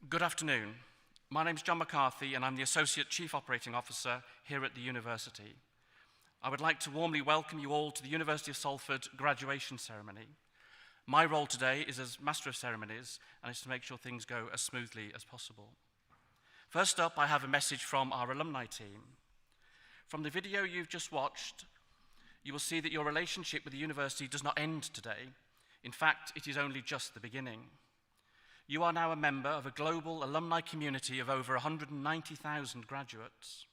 Good afternoon. My name's John McCarthy and I'm the Associate Chief Operating Officer here at the University. I would like to warmly welcome you all to the University of Salford graduation ceremony. My role today is as Master of Ceremonies and is to make sure things go as smoothly as possible. First up, I have a message from our alumni team. From the video you've just watched, you will see that your relationship with the university does not end today. In fact, it is only just the beginning. You are now a member of a global alumni community of over 190,000 graduates.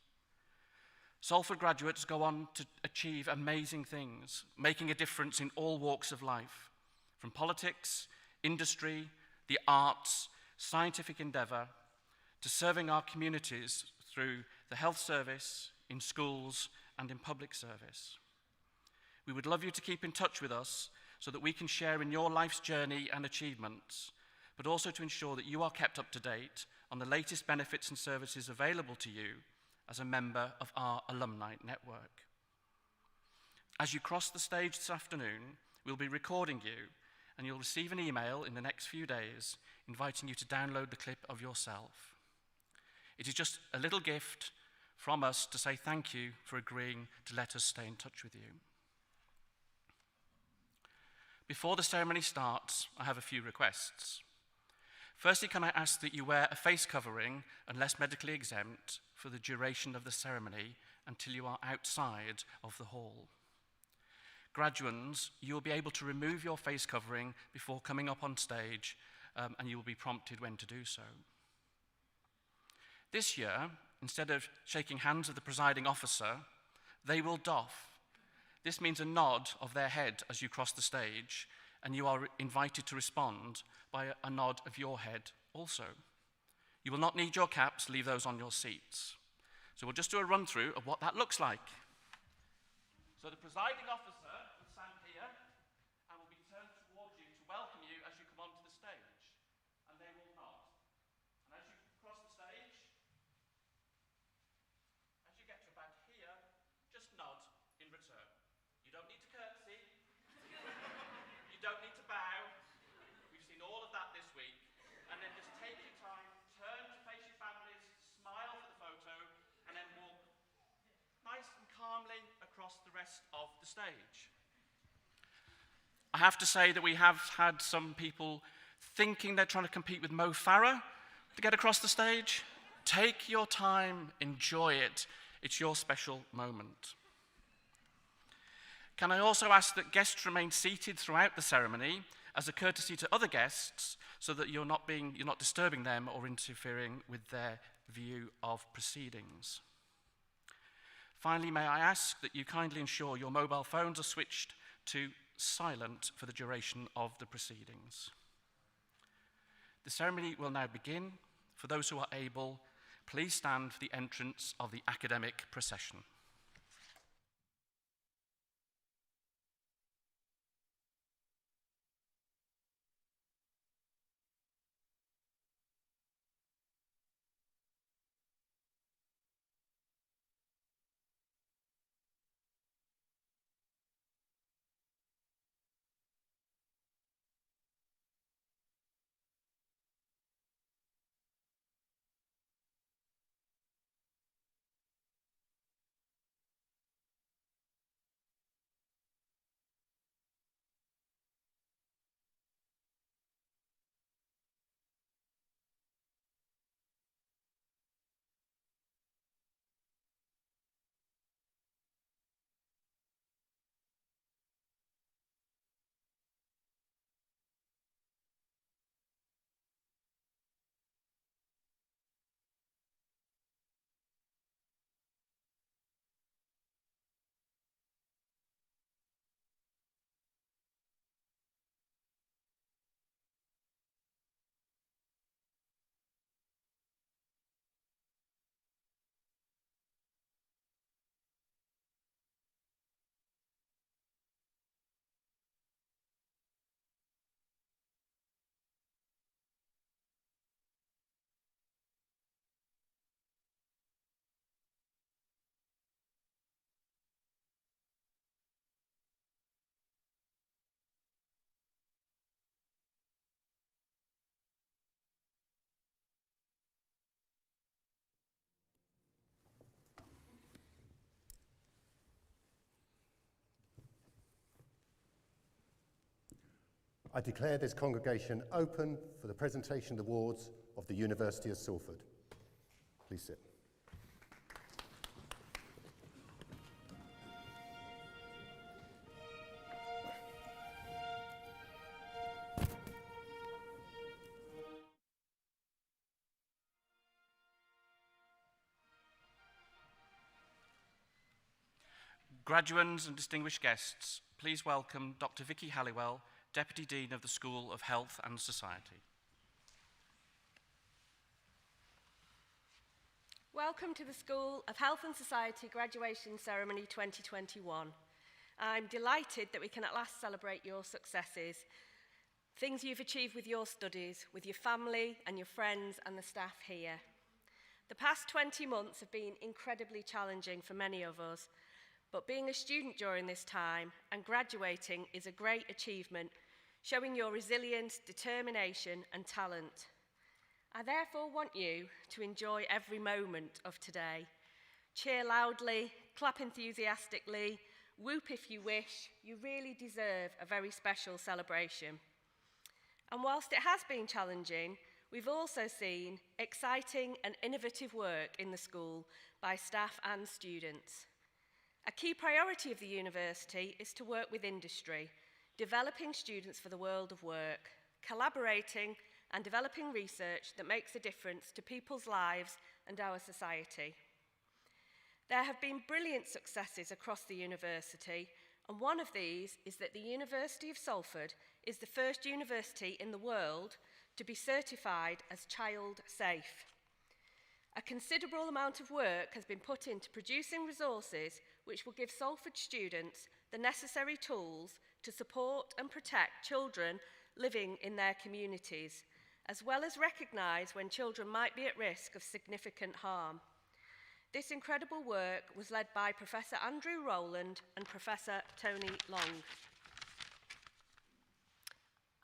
Salford graduates go on to achieve amazing things, making a difference in all walks of life, from politics, industry, the arts, scientific endeavour, to serving our communities through the health service, in schools, and in public service. We would love you to keep in touch with us so that we can share in your life's journey and achievements, but also to ensure that you are kept up to date on the latest benefits and services available to you as a member of our alumni network. As you cross the stage this afternoon, we'll be recording you, and you'll receive an email in the next few days inviting you to download the clip of yourself. It is just a little gift from us to say thank you for agreeing to let us stay in touch with you. Before the ceremony starts, I have a few requests. Firstly, can I ask that you wear a face covering unless medically exempt for the duration of the ceremony until you are outside of the hall. Graduands, you will be able to remove your face covering before coming up on stage, and you will be prompted when to do so. This year, instead of shaking hands with the presiding officer, they will doff. This means a nod of their head as you cross the stage, and you are invited to respond by a nod of your head also. You will not need your caps, leave those on your seats. So we'll just do a run through of what that looks like. So the presiding officer will stand here and will be turned towards you to welcome you as you come onto the stage, and they will nod. And as you cross the stage, as you get to about here, just nod in return. You don't need to curtsy. You don't need to bow. We've seen all of that this week. And then just take your time, turn to face your families, smile for the photo, and then walk nice and calmly across the rest of the stage. I have to say that we have had some people thinking they're trying to compete with Mo Farah to get across the stage. Take your time, enjoy it. It's your special moment. Can I also ask that guests remain seated throughout the ceremony as a courtesy to other guests so that you're not disturbing them or interfering with their view of proceedings. Finally, may I ask that you kindly ensure your mobile phones are switched to silent for the duration of the proceedings. The ceremony will now begin. For those who are able, please stand for the entrance of the academic procession. I declare this congregation open for the presentation of the awards of the University of Salford. Please sit. Graduands and distinguished guests, please welcome Dr. Vicky Halliwell, Deputy Dean of the School of Health and Society. Welcome to the School of Health and Society Graduation Ceremony 2021. I'm delighted that we can at last celebrate your successes, things you've achieved with your studies, with your family and your friends and the staff here. The past 20 months have been incredibly challenging for many of us, but being a student during this time and graduating is a great achievement, showing your resilience, determination and talent. I therefore want you to enjoy every moment of today. Cheer loudly, clap enthusiastically, whoop if you wish. You really deserve a very special celebration. And whilst it has been challenging, we've also seen exciting and innovative work in the school by staff and students. A key priority of the university is to work with industry, developing students for the world of work, collaborating and developing research that makes a difference to people's lives and our society. There have been brilliant successes across the university, and one of these is that the University of Salford is the first university in the world to be certified as child safe. A considerable amount of work has been put into producing resources which will give Salford students the necessary tools to support and protect children living in their communities, as well as recognise when children might be at risk of significant harm. This incredible work was led by Professor Andrew Rowland and Professor Tony Long.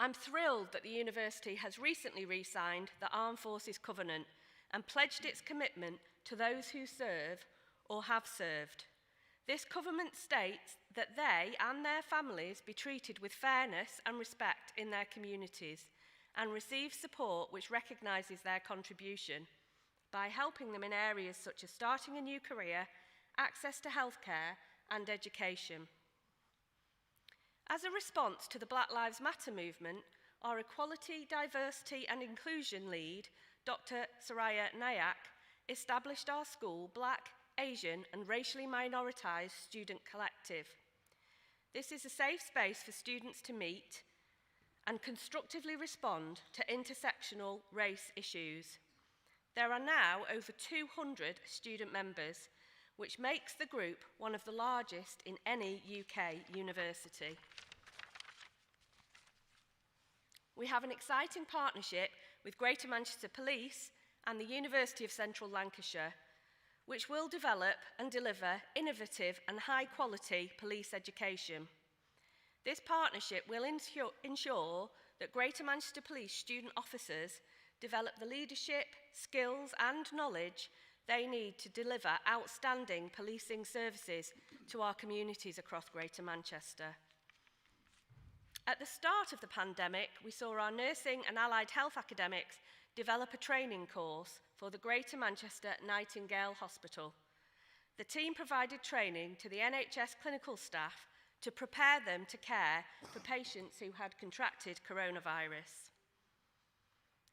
I'm thrilled that the university has recently re-signed the Armed Forces Covenant and pledged its commitment to those who serve or have served. This covenant states that they and their families be treated with fairness and respect in their communities and receive support which recognises their contribution by helping them in areas such as starting a new career, access to healthcare and education. As a response to the Black Lives Matter movement, our Equality, Diversity and Inclusion lead, Dr. Soraya Nayak, established our school Black, Asian and racially minoritized student collective. This is a safe space for students to meet and constructively respond to intersectional race issues. There are now over 200 student members, which makes the group one of the largest in any UK university. We have an exciting partnership with Greater Manchester Police and the University of Central Lancashire, which will develop and deliver innovative and high-quality police education. This partnership will ensure that Greater Manchester Police student officers develop the leadership, skills and knowledge they need to deliver outstanding policing services to our communities across Greater Manchester. At the start of the pandemic, we saw our nursing and allied health academics develop a training course for the Greater Manchester Nightingale Hospital. The team provided training to the NHS clinical staff to prepare them to care for patients who had contracted coronavirus.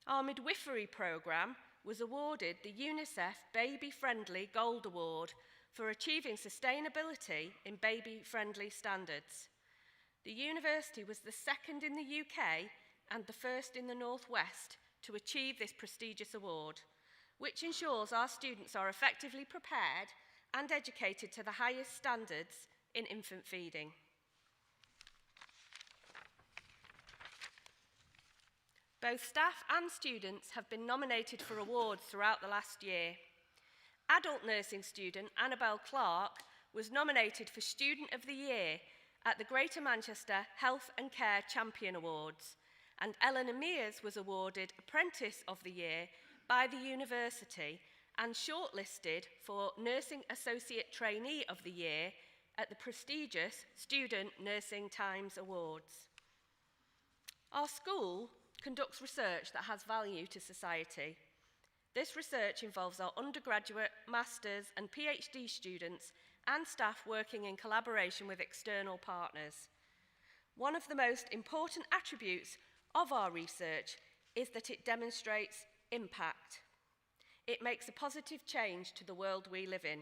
Our midwifery programme was awarded the UNICEF Baby Friendly Gold Award for achieving sustainability in baby-friendly standards. The university was the second in the UK and the first in the North West to achieve this prestigious award, which ensures our students are effectively prepared and educated to the highest standards in infant feeding. Both staff and students have been nominated for awards throughout the last year. Adult nursing student Annabelle Clark was nominated for Student of the Year at the Greater Manchester Health and Care Champion Awards, and Eleanor Mears was awarded Apprentice of the Year by the university and shortlisted for Nursing Associate Trainee of the Year at the prestigious Student Nursing Times Awards. Our school conducts research that has value to society. This research involves our undergraduate, master's and PhD students and staff working in collaboration with external partners. One of the most important attributes of our research is that it demonstrates impact. It makes a positive change to the world we live in.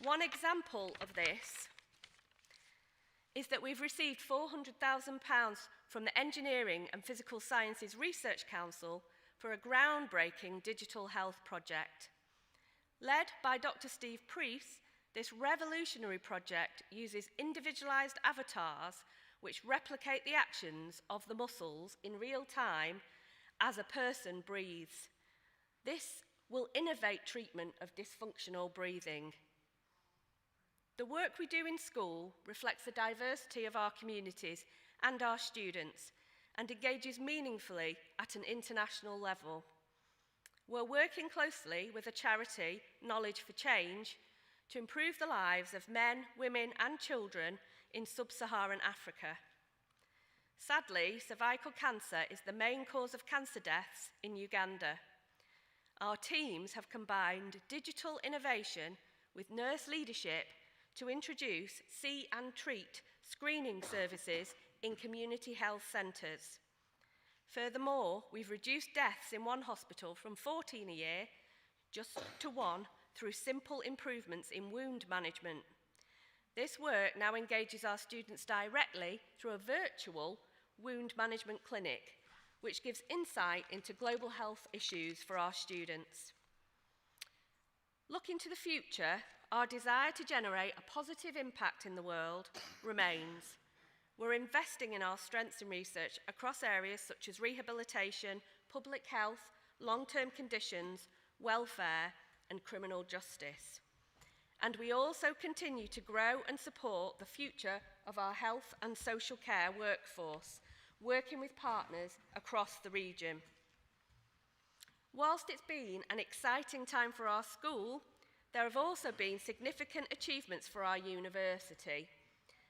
One example of this is that we've received £400,000 from the Engineering and Physical Sciences Research Council for a groundbreaking digital health project. Led by Dr. Steve Preece, this revolutionary project uses individualised avatars which replicate the actions of the muscles in real time as a person breathes. This will innovate treatment of dysfunctional breathing. The work we do in school reflects the diversity of our communities and our students and engages meaningfully at an international level. We're working closely with a charity, Knowledge for Change, to improve the lives of men, women and children in sub-Saharan Africa. Sadly, cervical cancer is the main cause of cancer deaths in Uganda. Our teams have combined digital innovation with nurse leadership to introduce see and treat screening services in community health centres. Furthermore, we've reduced deaths in one hospital from 14 a year just to 1 through simple improvements in wound management. This work now engages our students directly through a virtual wound management clinic, which gives insight into global health issues for our students. Looking to the future, our desire to generate a positive impact in the world remains. We're investing in our strengths in research across areas such as rehabilitation, public health, long-term conditions, welfare, and criminal justice. And we also continue to grow and support the future of our health and social care workforce, working with partners across the region. Whilst it's been an exciting time for our school, there have also been significant achievements for our university.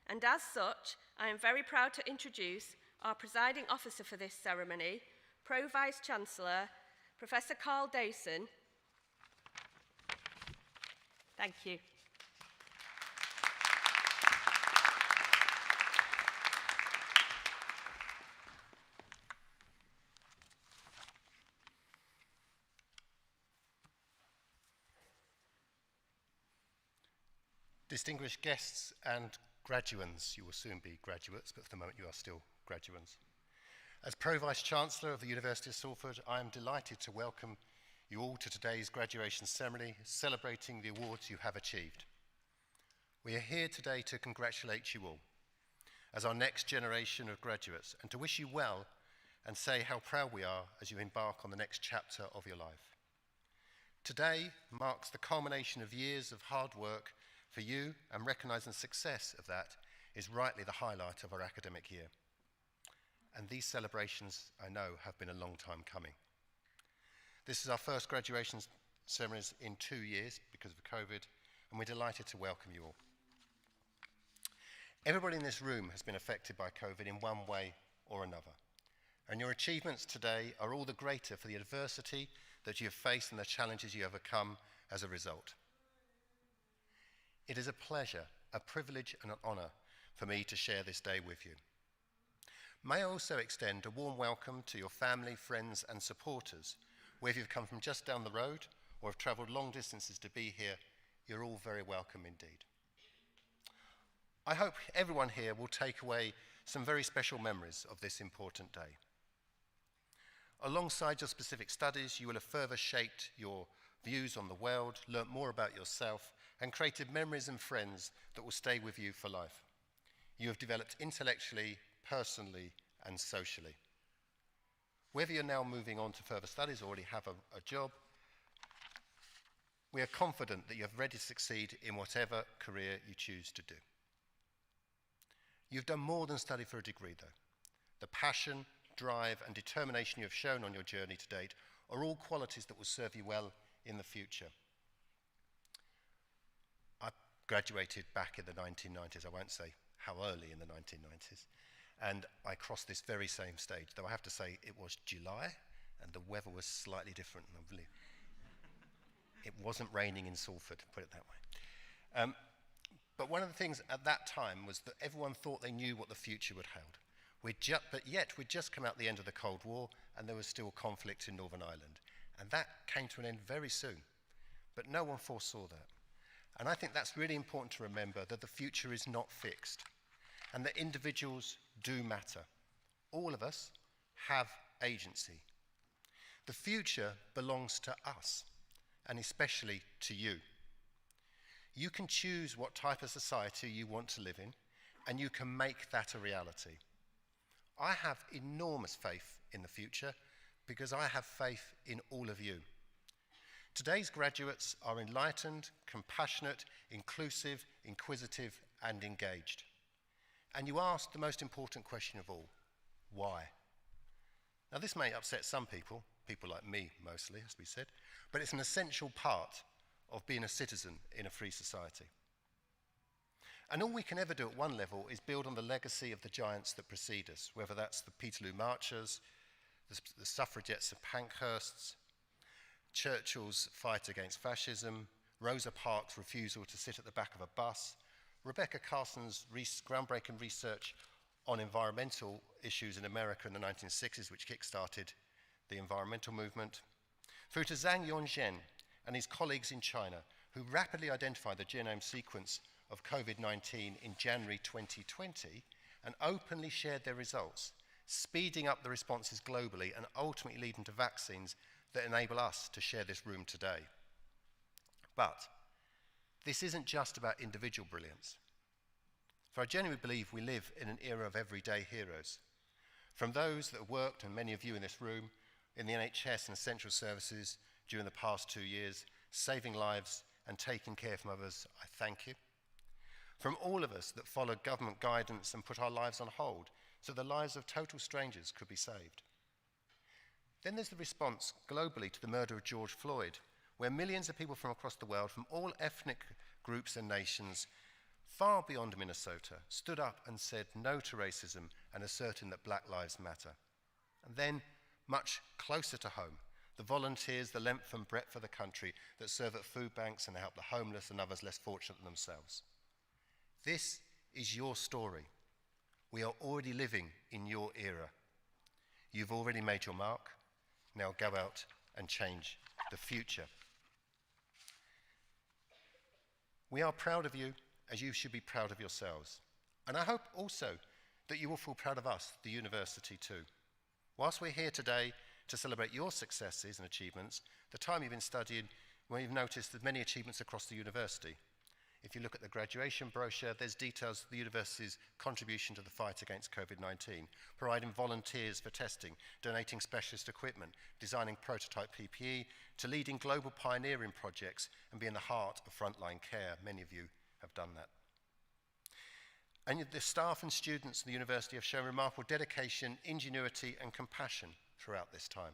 And as such, I am very proud to introduce our presiding officer for this ceremony, Pro-Vice Chancellor, Professor Carl Dayson. Thank you. Distinguished guests and graduands, you will soon be graduates, but for the moment you are still graduands. As Pro-Vice Chancellor of the University of Salford, I am delighted to welcome you all to today's graduation ceremony, celebrating the awards you have achieved. We are here today to congratulate you all as our next generation of graduates and to wish you well and say how proud we are as you embark on the next chapter of your life. Today marks the culmination of years of hard work for you, and recognising the success of that is rightly the highlight of our academic year. And these celebrations, I know, have been a long time coming. This is our first graduation ceremonies in 2 years because of COVID, and we're delighted to welcome you all. Everybody in this room has been affected by COVID in one way or another, and your achievements today are all the greater for the adversity that you have faced and the challenges you have overcome as a result. It is a pleasure, a privilege and an honour for me to share this day with you. May I also extend a warm welcome to your family, friends and supporters. Whether you've come from just down the road or have travelled long distances to be here, you're all very welcome indeed. I hope everyone here will take away some very special memories of this important day. Alongside your specific studies, you will have further shaped your views on the world, learnt more about yourself, and created memories and friends that will stay with you for life. You have developed intellectually, personally, and socially. Whether you're now moving on to further studies or already have a job, we are confident that you are ready to succeed in whatever career you choose to do. You've done more than study for a degree, though. The passion, drive, and determination you have shown on your journey to date are all qualities that will serve you well in the future. I graduated back in the 1990s. I won't say how early in the 1990s. and I crossed this very same stage, though I have to say it was July and the weather was slightly different. It wasn't raining in Salford, put it that way. But one of the things at that time was that everyone thought they knew what the future would hold. But yet we'd just come out the end of the Cold War and there was still conflict in Northern Ireland. And that came to an end very soon. But no one foresaw that. And I think that's really important to remember, that the future is not fixed and that individuals do matter. All of us have agency. The future belongs to us, and especially to you. You can choose what type of society you want to live in, and you can make that a reality. I have enormous faith in the future because I have faith in all of you. Today's graduates are enlightened, compassionate, inclusive, inquisitive, and engaged. And you asked the most important question of all: why? Now, this may upset some people like me mostly, as we said, but it's an essential part of being a citizen in a free society. And all we can ever do at one level is build on the legacy of the giants that precede us, whether that's the Peterloo Marchers, the suffragettes of Pankhurst's, Churchill's fight against fascism, Rosa Parks' refusal to sit at the back of a bus, Rebecca Carson's groundbreaking research on environmental issues in America in the 1960s, which kick-started the environmental movement, through to Zhang Yongzhen and his colleagues in China, who rapidly identified the genome sequence of COVID-19 in January 2020 and openly shared their results, speeding up the responses globally and ultimately leading to vaccines that enable us to share this room today. But this isn't just about individual brilliance. For I genuinely believe we live in an era of everyday heroes. From those that have worked, and many of you in this room, in the NHS and essential services during the past 2 years, saving lives and taking care from others, I thank you. From all of us that followed government guidance and put our lives on hold so the lives of total strangers could be saved. Then there's the response globally to the murder of George Floyd, where millions of people from across the world, from all ethnic groups and nations, far beyond Minnesota, stood up and said no to racism and asserting that Black lives matter. And then, much closer to home, the volunteers, the length and breadth of the country that serve at food banks and help the homeless and others less fortunate than themselves. This is your story. We are already living in your era. You've already made your mark. Now go out and change the future. We are proud of you, as you should be proud of yourselves. And I hope also that you will feel proud of us, the university too. Whilst we're here today to celebrate your successes and achievements, the time you've been studying, we've noticed there's many achievements across the university. If you look at the graduation brochure, there's details of the university's contribution to the fight against COVID-19, providing volunteers for testing, donating specialist equipment, designing prototype PPE, to leading global pioneering projects and being the heart of frontline care. Many of you have done that. And the staff and students of the university have shown remarkable dedication, ingenuity and compassion throughout this time.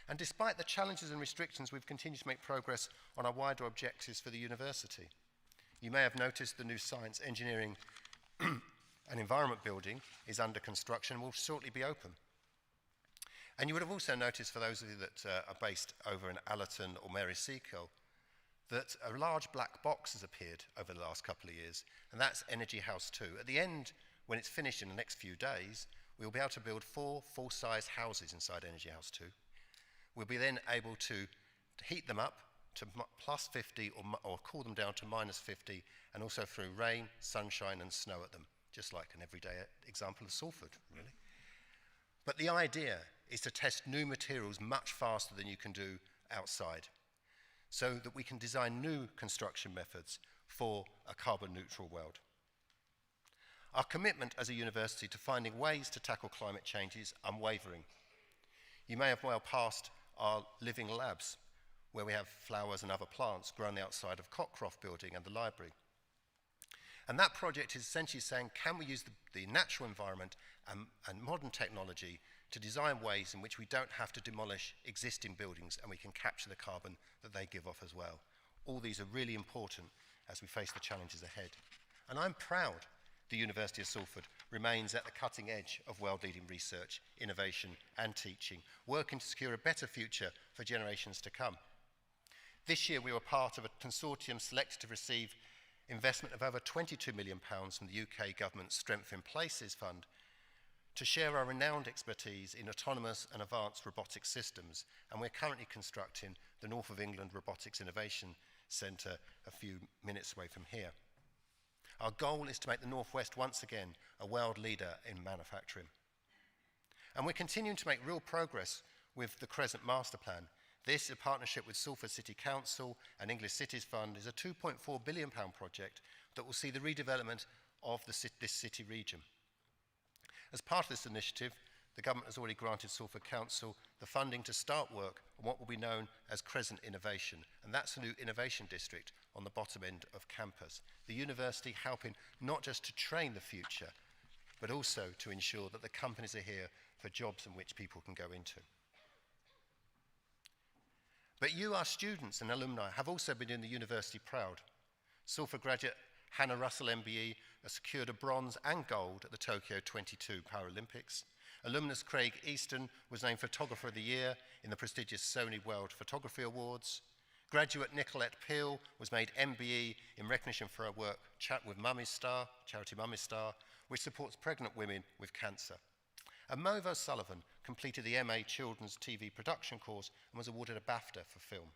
And despite the challenges and restrictions, we've continued to make progress on our wider objectives for the university. You may have noticed the new science, engineering and environment building is under construction and will shortly be open. And you would have also noticed, for those of you that are based over in Allerton or Mary Seacole, that a large black box has appeared over the last couple of years, and that's Energy House 2. At the end, when it's finished in the next few days, we'll be able to build 4 full-size houses inside Energy House 2. We'll be then able to heat them up to plus 50 or cool them down to minus 50, and also through rain, sunshine and snow at them, just like an everyday example of Salford, really. But the idea is to test new materials much faster than you can do outside, so that we can design new construction methods for a carbon neutral world. Our commitment as a university to finding ways to tackle climate change is unwavering. You may have well passed our living labs, where we have flowers and other plants grown outside of Cockcroft building and the library. And that project is essentially saying, can we use the natural environment and modern technology to design ways in which we don't have to demolish existing buildings and we can capture the carbon that they give off as well. All these are really important as we face the challenges ahead. And I'm proud the University of Salford remains at the cutting edge of world-leading research, innovation and teaching, working to secure a better future for generations to come. This year we were part of a consortium selected to receive investment of over £22 million from the UK Government's Strength in Places Fund to share our renowned expertise in autonomous and advanced robotic systems, and we're currently constructing the North of England Robotics Innovation Centre a few minutes away from here. Our goal is to make the Northwest once again a world leader in manufacturing. And we're continuing to make real progress with the Crescent Master Plan. This, in partnership with Salford City Council and English Cities Fund, is a £2.4 billion project that will see the redevelopment of this city region. As part of this initiative, the government has already granted Salford Council the funding to start work on what will be known as Crescent Innovation, and that's a new innovation district on the bottom end of campus. The university helping not just to train the future, but also to ensure that the companies are here for jobs in which people can go into. But you, our students and alumni, have also been doing the university proud. Salford graduate Hannah Russell MBE has secured a bronze and gold at the Tokyo 22 Paralympics. Alumnus Craig Easton was named Photographer of the Year in the prestigious Sony World Photography Awards. Graduate Nicolette Peel was made MBE in recognition for her work with Mummy's Star, charity Mummy's Star, which supports pregnant women with cancer. And Mova Sullivan completed the MA Children's TV Production course and was awarded a BAFTA for film.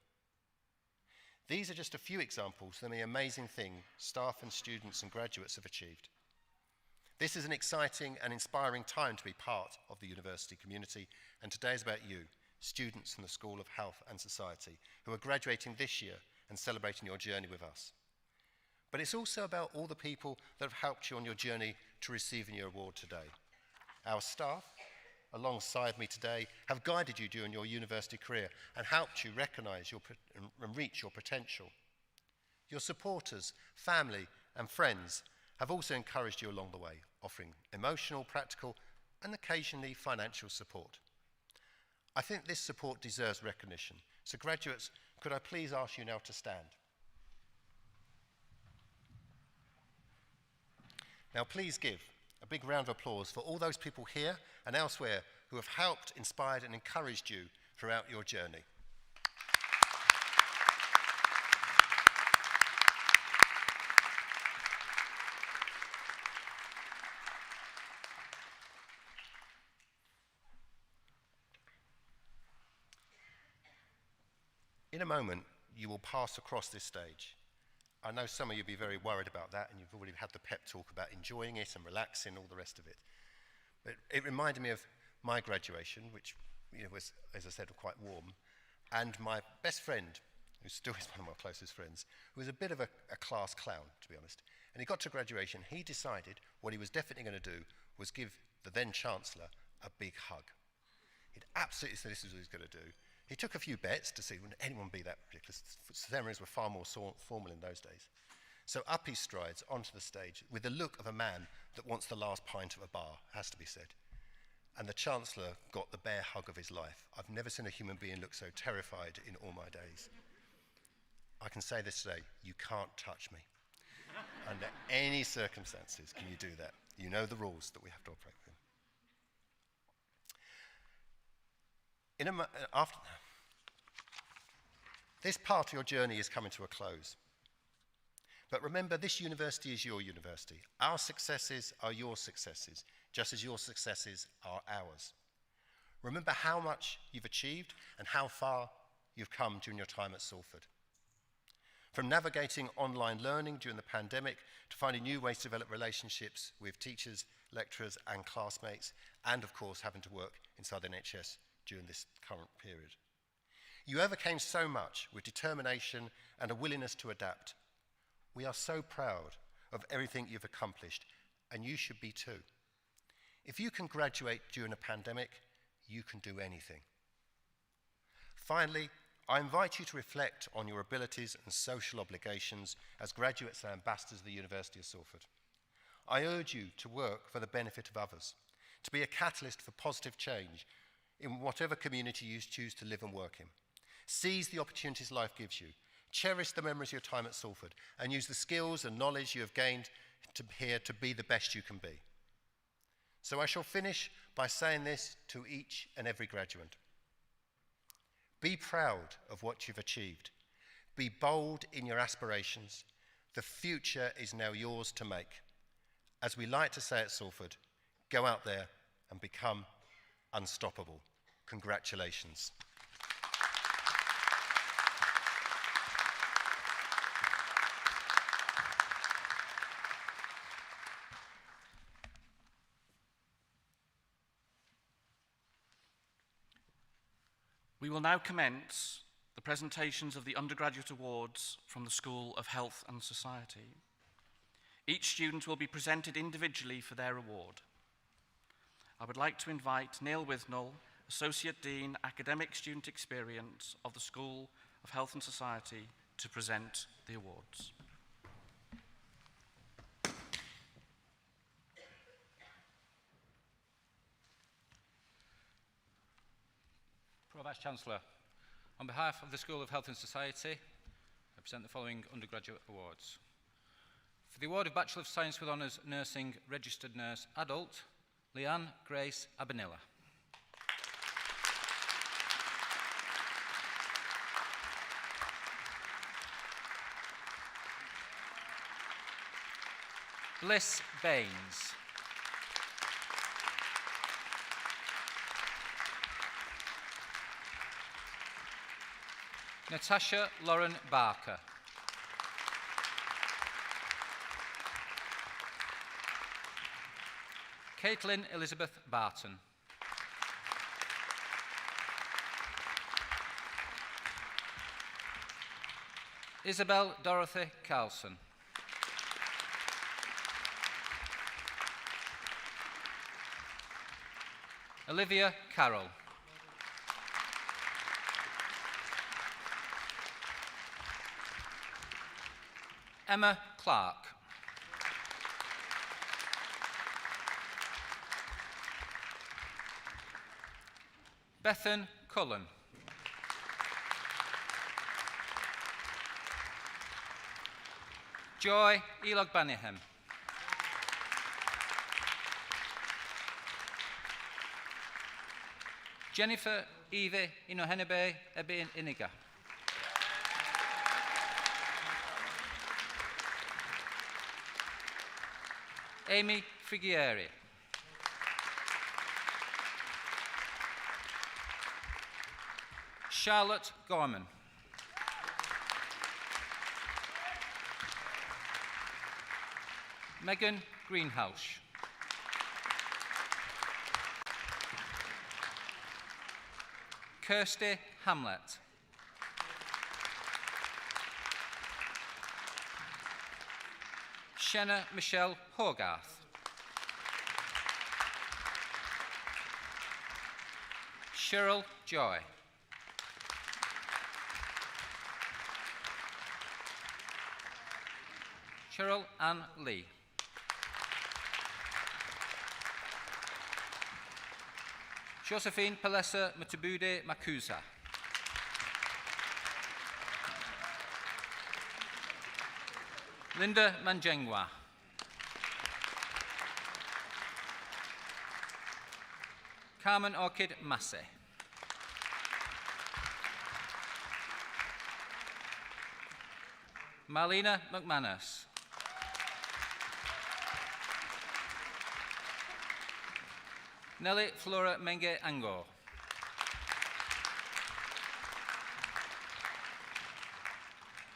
These are just a few examples of the amazing thing staff and students and graduates have achieved. This is an exciting and inspiring time to be part of the university community, and today is about you, students from the School of Health and Society, who are graduating this year and celebrating your journey with us. But it's also about all the people that have helped you on your journey to receiving your award today. Our staff, alongside me today, have guided you during your university career and helped you recognise and reach your potential. Your supporters, family and friends have also encouraged you along the way, offering emotional, practical and occasionally financial support. I think this support deserves recognition. So graduates, could I please ask you now to stand? Now please give a big round of applause for all those people here and elsewhere who have helped, inspired and encouraged you throughout your journey. In a moment, you will pass across this stage. I know some of you will be very worried about that, and you've already had the pep talk about enjoying it and relaxing, all the rest of it. But it reminded me of my graduation, which was, as I said, quite warm, and my best friend, who still is one of my closest friends, who was a bit of a class clown, to be honest. And he got to graduation, he decided what he was definitely going to do was give the then Chancellor a big hug. He'd absolutely said this is what he was going to do. He took a few bets to see would anyone be that ridiculous. Ceremonies were far more formal in those days. So up he strides onto the stage with the look of a man that wants the last pint of a bar, has to be said. And the Chancellor got the bear hug of his life. I've never seen a human being look so terrified in all my days. I can say this today, you can't touch me. Under any circumstances can you do that. You know the rules that we have to operate within. This part of your journey is coming to a close. But remember, this university is your university. Our successes are your successes, just as your successes are ours. Remember how much you've achieved and how far you've come during your time at Salford. From navigating online learning during the pandemic to finding new ways to develop relationships with teachers, lecturers and classmates, and of course having to work inside the NHS during this current period. You overcame so much with determination and a willingness to adapt. We are so proud of everything you've accomplished, and you should be too. If you can graduate during a pandemic, you can do anything. Finally, I invite you to reflect on your abilities and social obligations as graduates and ambassadors of the University of Salford. I urge you to work for the benefit of others, to be a catalyst for positive change in whatever community you choose to live and work in. Seize the opportunities life gives you. Cherish the memories of your time at Salford and use the skills and knowledge you have gained here to be the best you can be. So I shall finish by saying this to each and every graduate. Be proud of what you've achieved. Be bold in your aspirations. The future is now yours to make. As we like to say at Salford, go out there and become unstoppable. Congratulations. We will now commence the presentations of the undergraduate awards from the School of Health and Society. Each student will be presented individually for their award. I would like to invite Neil Withnell, Associate Dean, Academic Student Experience of the School of Health and Society, to present the awards. Vice Chancellor, on behalf of the School of Health and Society, I present the following undergraduate awards. For the award of Bachelor of Science with Honours Nursing, Registered Nurse Adult, Leanne Grace Abanilla. Bliss Baines. Natasha Lauren Barker. Caitlin Elizabeth Barton. Isabel Dorothy Carlson. Olivia Carroll. Emma Clark. Bethan Cullen. Joy Elog-Banihem. Jennifer Eve Inohenebe Ebin Iniga. Amy Frigieri. Charlotte Gorman. Megan Greenhouse. Kirsty Hamlet. Shenna Michelle Hogarth. Cheryl Joy. Cheryl Ann Lee. Josephine Palesa Matabude Makusa. Linda Manjengwa. Carmen Orchid Massey. Marlena McManus. Nelly Flora Menge Angor.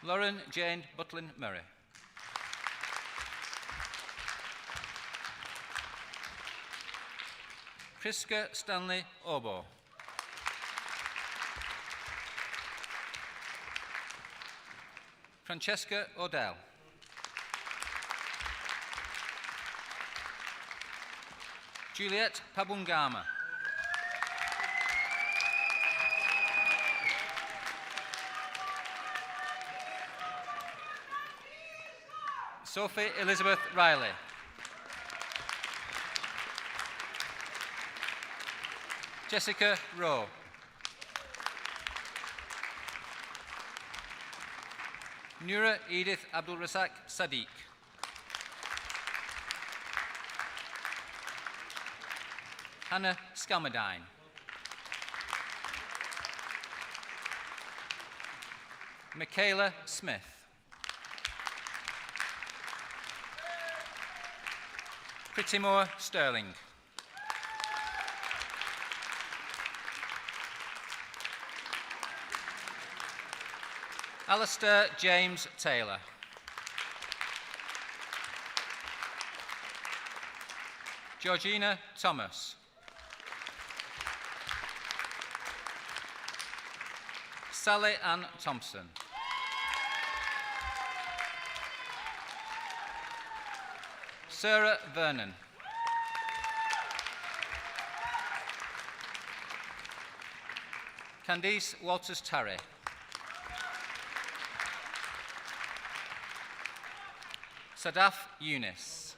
Lauren Jane Butlin Murray. Priska Stanley Obo. Francesca Odell. Juliet Pabungama. Sophie Elizabeth Riley. Jessica Rowe. Nura Edith Abdul Razak Sadiq. Hannah Skelmadine. Michaela Smith. Prittymore Sterling. Alistair James Taylor. Georgina Thomas. Sally Ann Thompson. Sarah Vernon. Candice Walters-Tarry. Sadaf Yunis.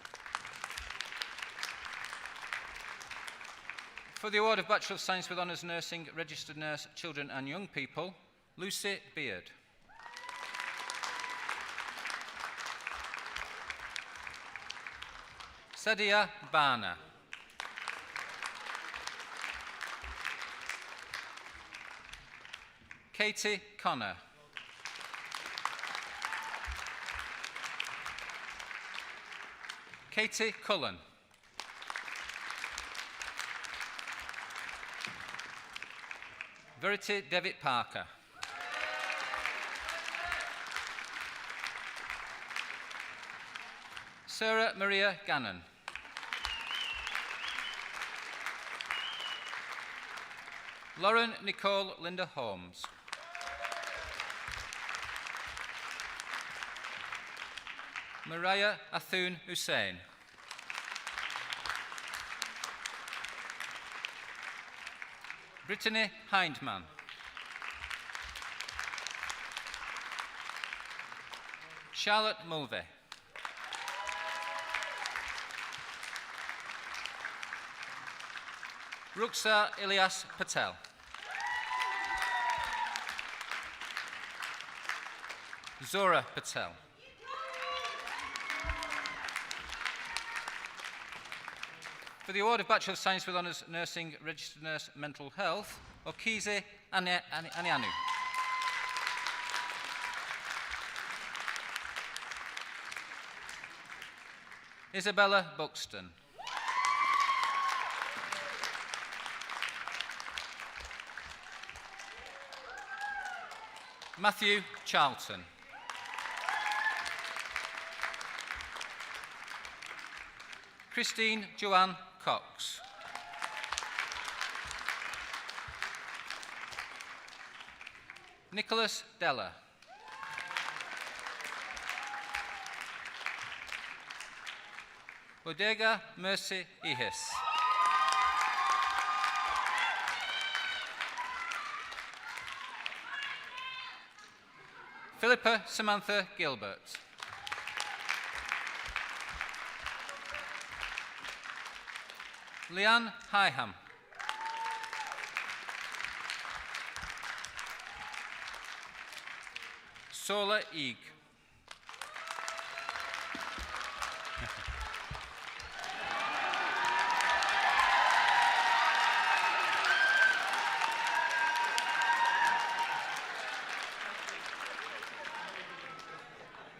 For the award of Bachelor of Science with Honours Nursing, Registered Nurse, Children and Young People, Lucy Beard. Sadia Bana. Katie Connor. Katie Cullen. Verity Devitt Parker. Sarah Maria Gannon. Lauren Nicole Linda Holmes. Mariah Athun Hussein. Brittany Hindman. Charlotte Mulvey. Ruksa Ilyas Patel. Zora Patel. For the award of Bachelor of Science with Honours Nursing, Registered Nurse, Mental Health, Okize Anianu. Isabella Buxton. Matthew Charlton. Christine Joanne Cox. Nicholas Della. Bodega Mercy Ihis. Philippa Samantha Gilbert. Leanne Higham. Sola Eeg.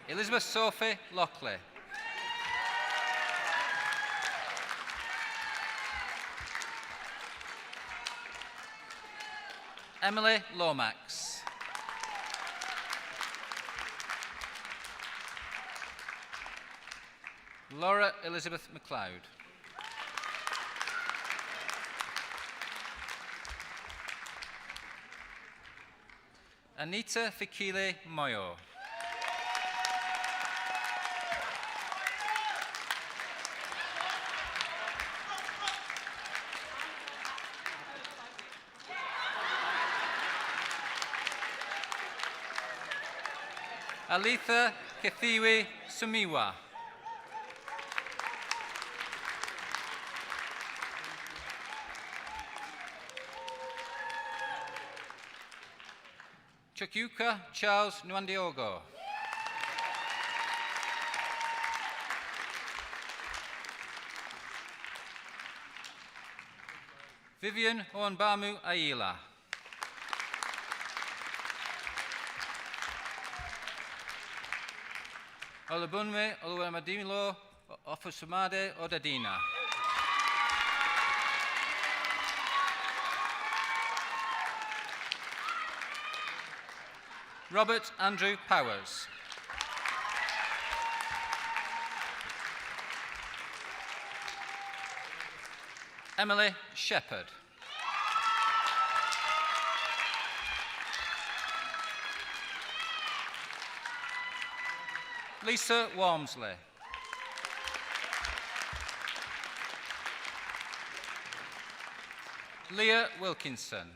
Elizabeth Sophie Lockley. Emily Lomax. Laura Elizabeth MacLeod. Anita Fikile Moyo. Alitha Kithiwi Sumiwa. Chukwuka Charles Nwandiogo. Vivian Oanbamu Aila. Olabunme Oluwamadimilo Ofusumade Odadina. Robert Andrew Powers. Emily Shepherd. Lisa Walmsley. Leah Wilkinson.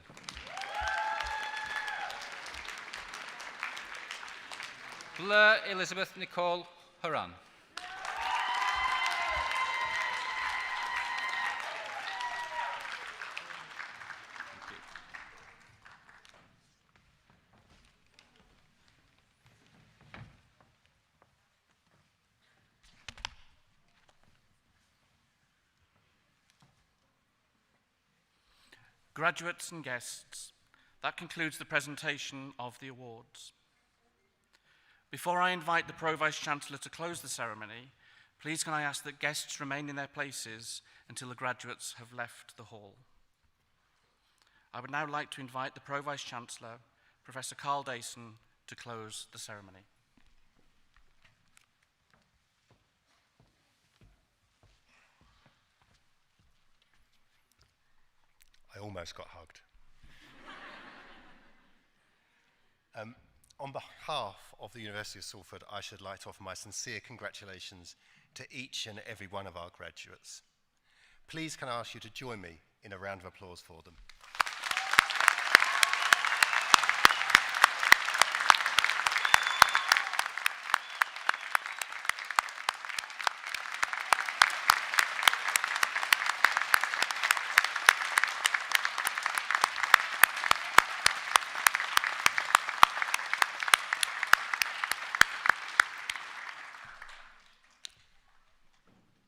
Blair Elizabeth Nicole Horan. Graduates and guests, that concludes the presentation of the awards. Before I invite the Pro-Vice Chancellor to close the ceremony, please can I ask that guests remain in their places until the graduates have left the hall. I would now like to invite the Pro-Vice Chancellor, Professor Carl Dayson, to close the ceremony. I almost got hugged. On behalf of the University of Salford, I should like to offer my sincere congratulations to each and every one of our graduates. Please can I ask you to join me in a round of applause for them.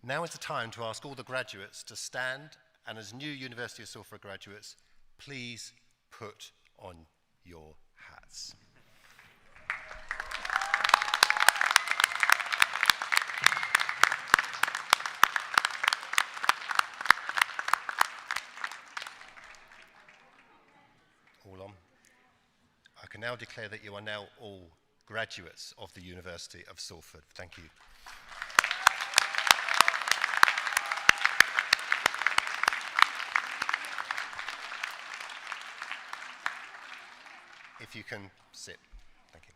Now is the time to ask all the graduates to stand, and as new University of Salford graduates, please put on your hats. All on. I can now declare that you are now all graduates of the University of Salford. Thank you. If you can sit. Thank you.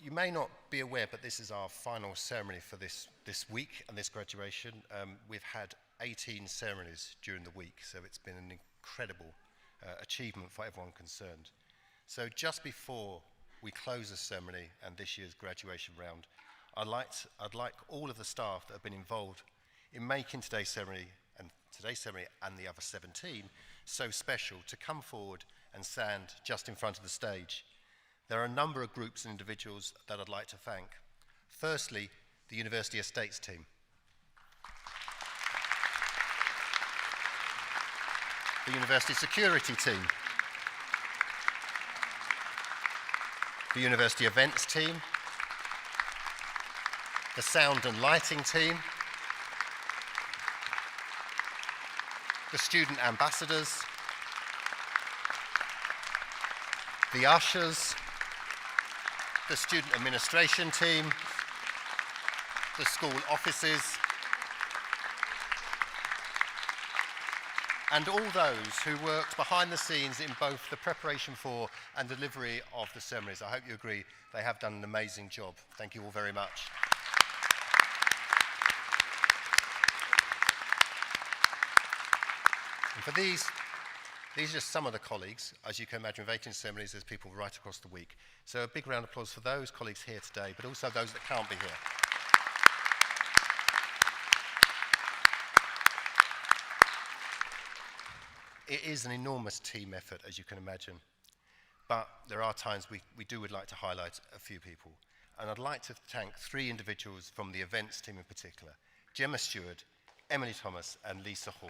You may not be aware, but this is our final ceremony for this week and this graduation. We've had 18 ceremonies during the week, so it's been an incredible achievement for everyone concerned. So just before we close the ceremony and this year's graduation round, I'd like all of the staff that have been involved in making today's ceremony and the other 17 so special to come forward and stand just in front of the stage. There are a number of groups and individuals that I'd like to thank. Firstly, the University Estates team. The University Security team. The University Events team. The Sound and Lighting team. The student ambassadors, the ushers, the student administration team, the school offices, and all those who worked behind the scenes in both the preparation for and delivery of the ceremonies. I hope you agree they have done an amazing job. Thank you all very much. And for these are just some of the colleagues. As you can imagine, with 18 ceremonies, there's people right across the week. So a big round of applause for those colleagues here today, but also those that can't be here. It is an enormous team effort, as you can imagine. But there are times we would like to highlight a few people. And I'd like to thank 3 individuals from the events team in particular. Gemma Stewart, Emily Thomas, and Lisa Hall.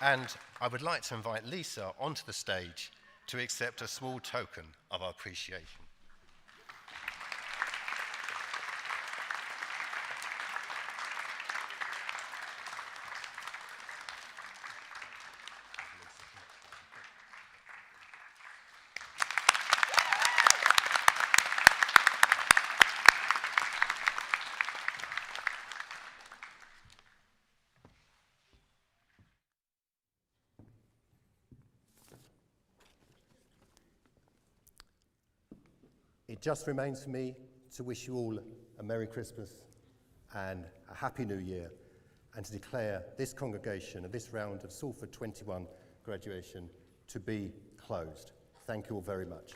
And I would like to invite Lisa onto the stage to accept a small token of our appreciation. It just remains for me to wish you all a Merry Christmas and a Happy New Year, and to declare this congregation of this round of Salford 21 graduation to be closed. Thank you all very much.